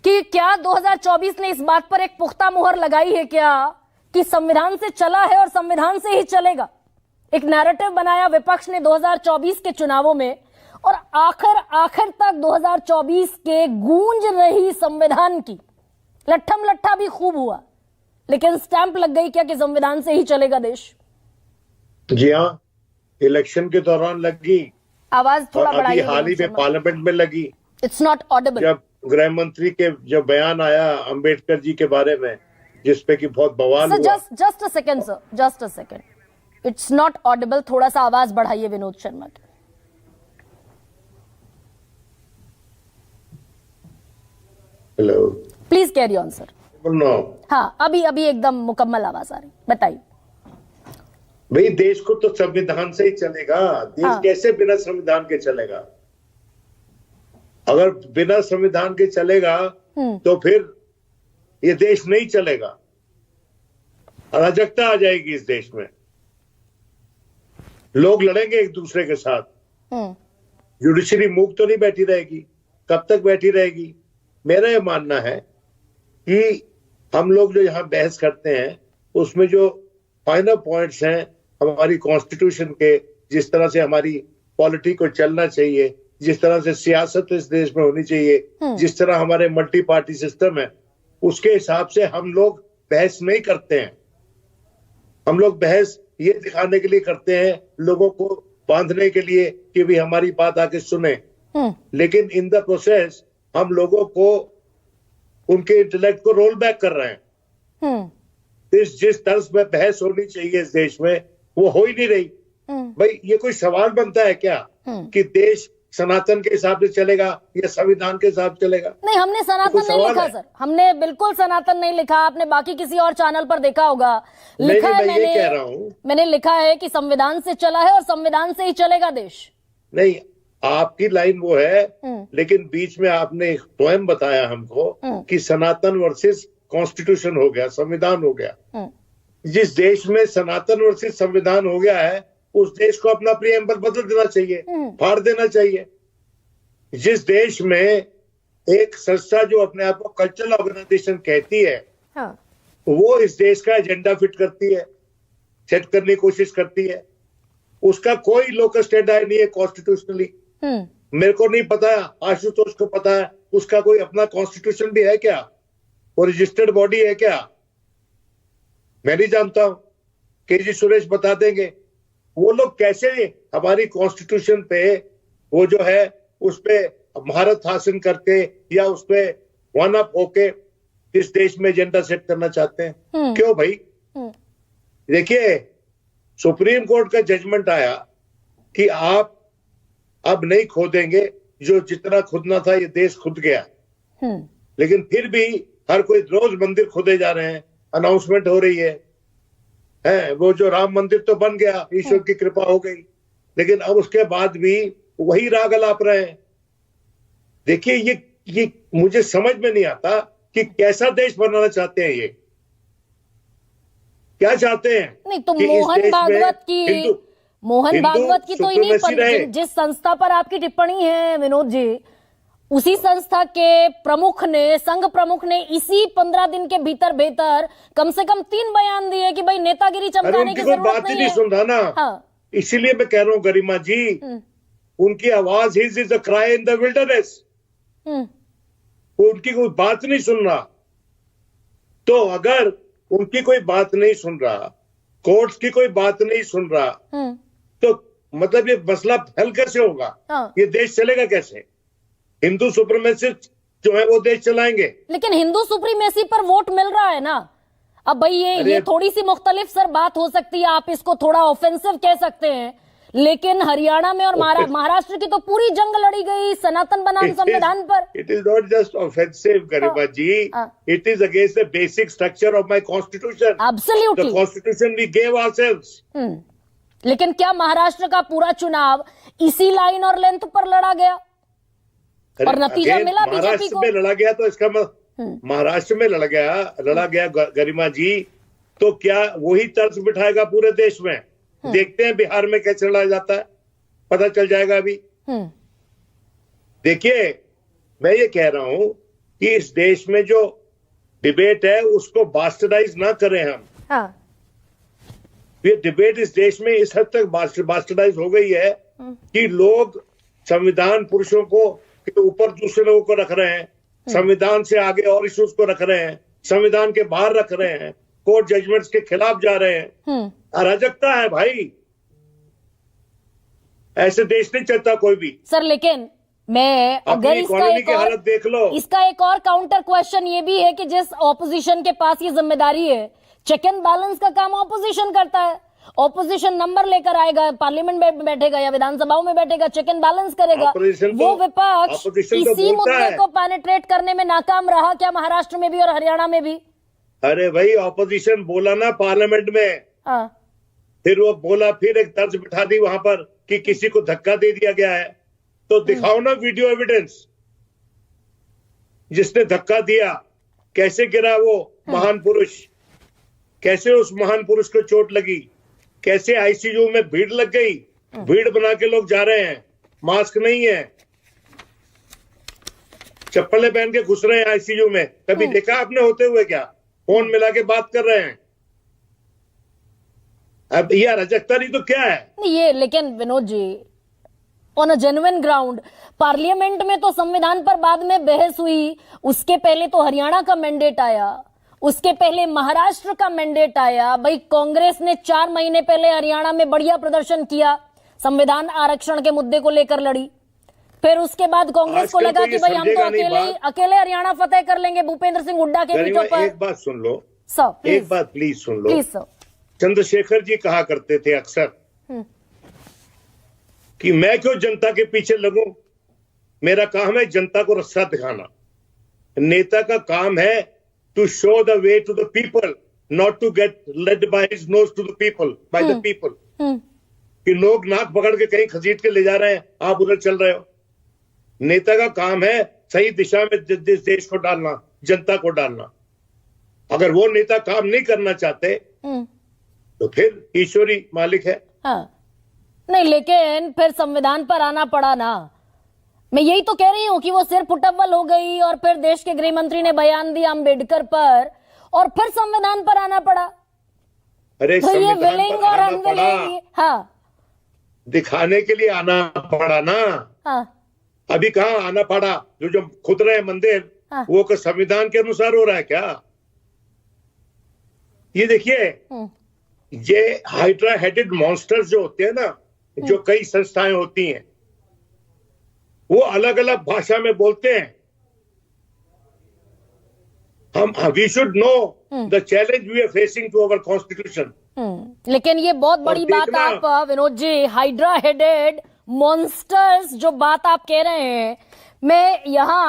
कि क्या 2024 ने इस बात पर एक पुख्ता मुहर लगाई है क्या कि संविधान से चला है और संविधान से ही चलेगा? एक नैरेटिव बनाया विपक्ष ने 2024 के चुनावों में, और आखिर तक 2024 के गूंज रही संविधान की लट्ठम लट्ठा भी खूब हुआ, लेकिन स्टैंप लग गई क्या कि संविधान से ही चलेगा देश? जी हाँ, इलेक्शन के दौरान लगी, आवाज थोड़ा बढ़ाइए। हाल ही में पार्लियामेंट में लगी। It's not Audible. जब गृह मंत्री के जब बयान आया अंबेडकर जी के बारे में, जिसपे कि बहुत बवाल हुआ। Just a second sir, just a second, it's not audible. थोड़ा सा आवाज बढ़ाइए विनोद शर्मा की। Hello, please carry on sir. No, हाँ, अभी एकदम मुकम्मल आवाज आ रही, बताइए। भाई देश को तो संविधान से ही चलेगा। देश कैसे बिना संविधान के चलेगा? अगर बिना संविधान के चलेगा तो फिर ये देश नहीं चलेगा, अराजकता आ जाएगी इस देश में, लोग लड़ेंगे एक दूसरे के साथ, जुडिशरी मूक तो नहीं बैठी रहेगी। कब तक बैठी रहेगी? मेरा यह मानना है कि हम लोग जो यहाँ बहस करते हैं उसमें जो फाइनल पॉइंट्स हैं हमारी कॉन्स्टिट्यूशन के, जिस तरह से हमारी पॉलिटी को चलना चाहिए, जिस तरह से सियासत इस देश में होनी चाहिए, जिस तरह हमारे मल्टी पार्टी सिस्टम है, उसके हिसाब से हम लोग बहस नहीं करते हैं। हम लोग बहस ये दिखाने के लिए करते हैं, लोगों को बांधने के लिए कि भी हमारी बात आके सुने, लेकिन इन द प्रोसेस हम लोगों को उनके इंटेलेक्ट को रोल बैक कर रहे हैं। जिस तर्ज में बहस होनी चाहिए इस देश में वो हो ही नहीं रही। भाई ये कोई सवाल बनता है क्या कि देश सनातन के हिसाब से चलेगा या संविधान के हिसाब से चलेगा? नहीं, हमने सनातन नहीं लिखा सर, हमने बिल्कुल सनातन नहीं लिखा। आपने बाकी किसी और चैनल पर देखा होगा, लिखा है मैंने, कह रहा हूं, मैंने लिखा है कि संविधान से चला है और संविधान से ही चलेगा देश। नहीं, आपकी लाइन वो है, लेकिन बीच में आपने स्वयं बताया हमको कि सनातन वर्सेस कॉन्स्टिट्यूशन हो गया, संविधान हो गया। जिस देश में सनातन वर्सेस संविधान हो गया है उस देश को अपना प्रीएम्बल बदल देना चाहिए, फाड़ देना चाहिए। जिस देश में एक संस्था जो अपने आप को कल्चरल ऑर्गेनाइजेशन कहती है, वो इस देश का एजेंडा फिट करती है, सेट करने की कोशिश करती है, उसका कोई लोकल स्टैंडर्ड नहीं है कॉन्स्टिट्यूशनली। मेरे को नहीं पता, आशुतोष को पता है, उसका कोई अपना कॉन्स्टिट्यूशन भी है क्या? वो रजिस्टर्ड बॉडी है क्या? मैं नहीं जानता हूं, केजी सुरेश बता देंगे। वो लोग कैसे हमारी कॉन्स्टिट्यूशन पे वो जो है उस पे महारत हासिल करके या उस पे वन अप होके इस देश में एजेंडा सेट करना चाहते हैं? क्यों भाई? देखिए, सुप्रीम कोर्ट का जजमेंट आया कि आप अब नहीं खोदेंगे, जो जितना खुदना था ये देश खुद गया। लेकिन फिर भी हर कोई रोज मंदिर खोदे जा रहे हैं, अनाउंसमेंट हो रही है। वो जो राम मंदिर तो बन गया, ईश्वर की कृपा हो गई, लेकिन अब उसके बाद भी वही राग अलाप रहे हैं। देखिए, ये मुझे समझ में नहीं आता कि कैसा देश बनाना चाहते हैं, ये क्या चाहते हैं? नहीं तो मोहन भागवत की तो इन्हीं पर, जिस संस्था पर आपकी टिप्पणी है विनोद जी, उसी संस्था के प्रमुख ने, संघ प्रमुख ने इसी 15 दिन के भीतर कम से कम 3 बयान दिए कि भाई नेतागिरी चमकाने की जरूरत नहीं है। सुन रहा ना, हाँ। इसीलिए मैं कह रहा हूँ गरिमा जी, उनकी आवाज is a cry in the wilderness. वो उनकी कोई बात नहीं सुन रहा। तो अगर उनकी कोई बात नहीं सुन रहा, कोर्ट्स की कोई बात नहीं सुन रहा, तो मतलब ये मसला हल कैसे होगा? हाँ। ये देश चलेगा कैसे? हिंदू सुप्रीमेसिस्ट जो है वो देश चलाएंगे। लेकिन हिंदू सुप्रीमेसी पर वोट मिल रहा है ना। अब भाई ये थोड़ी सी मुख्तलिफ सर बात हो सकती है, आप इसको थोड़ा ऑफेंसिव कह सकते हैं, लेकिन हरियाणा में और महाराष्ट्र की तो पूरी जंग लड़ी गई सनातन बनाम संविधान पर। It is not just offensive Garima ji, it is against the basic structure of my constitution. Absolutely, the constitution we gave ourselves. लेकिन क्या महाराष्ट्र का पूरा चुनाव इसी लाइन और लेंथ पर लड़ा गया और नतीजा मिला बीजेपी को? में लड़ा गया तो इसका महाराष्ट्र में लड़ा गया गरिमा जी, तो क्या वही तर्ज बिठाएगा पूरे देश में? देखते हैं बिहार में कैसे लड़ा जाता है, पता चल जाएगा अभी। देखिए, मैं ये कह रहा हूं कि इस देश में जो डिबेट है उसको बास्टर्डाइज ना करें हम। हाँ। ये डिबेट इस देश में इस हद तक बास्टर्डाइज हो गई है कि लोग संविधान पुरुषों को के ऊपर दूसरे लोगों को रख रहे हैं, संविधान से आगे और इश्यूज को रख रहे हैं, संविधान के बाहर रख रहे हैं, कोर्ट जजमेंट्स के खिलाफ जा रहे हैं। अराजकता है भाई, ऐसे देश नहीं चलता कोई भी। सर लेकिन मैं अगर इसका एक और काउंटर क्वेश्चन ये भी है कि जिस ऑपोजिशन के पास ये जिम्मेदारी है, चेक एंड बैलेंस का काम ऑपोजिशन करता है। ऑपोजिशन नंबर लेकर आएगा, पार्लियामेंट में बैठेगा या विधानसभाओं में बैठेगा, चेक एंड बैलेंस करेगा। वो विपक्ष इसी मुद्दे को पेनिट्रेट करने में नाकाम रहा क्या महाराष्ट्र में भी और हरियाणा में भी? अरे भाई ऑपोजिशन बोला ना पार्लियामेंट में, फिर वो बोला, फिर एक तर्ज बिठा दी वहां पर कि किसी को धक्का दे दिया गया है, तो दिखाओ ना वीडियो एविडेंस, जिसने धक्का दिया, कैसे गिरा वो महान पुरुष, कैसे उस महान पुरुष को चोट लगी, कैसे आईसीयू में भीड़ लग गई, भीड़ बना के लोग जा रहे हैं, मास्क नहीं है, चप्पलें पहन के घुस रहे हैं आईसीयू में। कभी देखा आपने होते हुए क्या? फोन मिला के बात कर रहे हैं। अब ये अराजकता नहीं तो क्या है? ये लेकिन Vinod ji, on a genuine ground parliament में तो संविधान पर बाद में बहस हुई, उसके पहले तो हरियाणा का मैंडेट आया, उसके पहले महाराष्ट्र का मैंडेट आया। भाई कांग्रेस ने 4 महीने पहले हरियाणा में बढ़िया प्रदर्शन किया, संविधान आरक्षण के मुद्दे को लेकर लड़ी। फिर उसके बाद कांग्रेस को लगा कि भाई हम तो अकेले हरियाणा फतेह कर लेंगे भूपेंद्र सिंह हुड्डा के वीटो पर। एक बात सुन लो सर, एक बात प्लीज सुन लो। Please sir. चंद्रशेखर जी कहा करते थे अक्सर कि मैं क्यों जनता के पीछे लगूं, मेरा काम है जनता को रास्ता दिखाना। नेता का काम है to show the way to the people, not to get led by his nose to the people, by the people. कि लोग नाक पकड़ के कहीं खसीट के ले जा रहे हैं, आप उधर चल रहे हो। नेता का काम है सही दिशा में देश को डालना, जनता को डालना। अगर वो नेता काम नहीं करना चाहते तो फिर ईश्वरी मालिक है। हाँ। नहीं, लेकिन फिर संविधान पर आना पड़ा ना। मैं यही तो कह रही हूँ कि वो सिर फुटअव्वल हो गई और फिर देश के गृह मंत्री ने बयान दिया अम्बेडकर पर और फिर संविधान पर आना पड़ा। अरे तो ये विलिंग और अनविलिंग, हाँ, दिखाने के लिए आना पड़ा ना। हाँ। अभी कहाँ आना पड़ा? जो खुद रहे मंदिर, हाँ। वो संविधान के अनुसार हो रहा है क्या? ये देखिए, ये हाइड्रा हेडेड मॉन्स्टर्स जो होते हैं ना, जो कई संस्थाएं होती हैं, वो अलग अलग भाषा में बोलते हैं। We should know the challenge we are facing to our constitution. लेकिन ये बहुत बड़ी बात आप Vinod ji, hydra headed monsters जो बात आप कह रहे हैं, मैं यहाँ